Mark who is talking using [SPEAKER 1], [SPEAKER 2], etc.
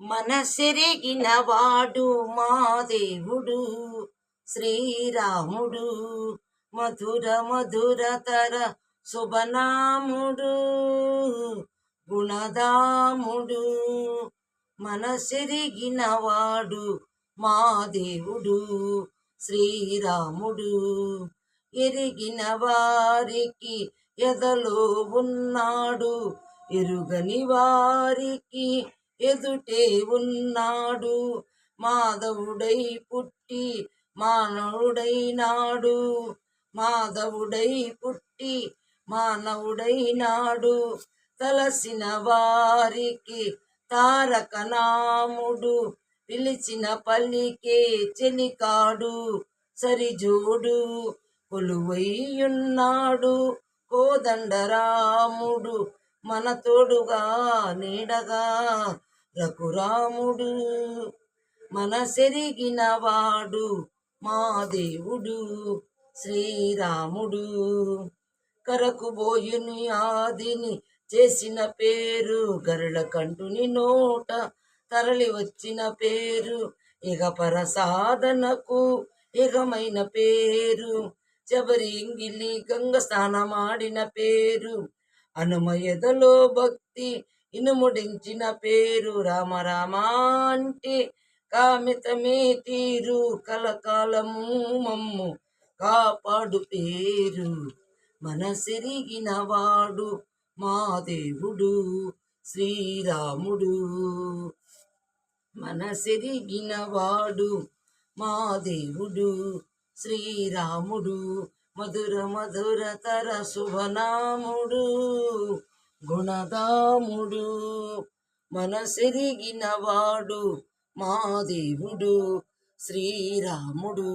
[SPEAKER 1] మనసెరిగిన వాడు మా దేవుడు శ్రీరాముడు. మధుర మధురతర శుభనాముడు గుణదాముడు. మనసెరిగిన వాడు మా దేవుడు శ్రీరాముడు. ఎరిగిన వారికి ఎదలో ఉన్నాడు, ఎరుగని వారికి ఎదుటే ఉన్నాడు. మాధవుడై పుట్టి మానవుడైనాడు, మాధవుడై పుట్టి మానవుడైనాడు. తలసిన వారికి తారక నాముడు, పిలిచిన పల్లికే చెలికాడు సరిజోడు. కొలువైయున్నాడు కోదండరాముడు, మన తోడుగా నీడగా రఘురాముడు. మనసెరిగిన వాడు మా దేవుడు శ్రీరాముడు. కరకుబోయుని ఆదిని చేసిన పేరు, గరుడ కంటుని నోట తరలి వచ్చిన పేరు, ఇగపర సాధనకు ఇగమైన పేరు. శబరి ఇంగిలి గంగ స్నానమాడిన పేరు, అనుమయదలో భక్తి ఇనుముడించిన పేరు. రామ రామ అంటే కామితమే తీరు, కలకాలము మమ్ము కాపాడు పేరు. మనసెరిగిన వాడు మా దేవుడు శ్రీరాముడు. మనసెరిగిన వాడు మా దేవుడు శ్రీరాముడు. మధుర మధురతర శుభనాముడు గుణదాముడు. మనసెరిగిన వాడు మా దేవుడు శ్రీరాముడు.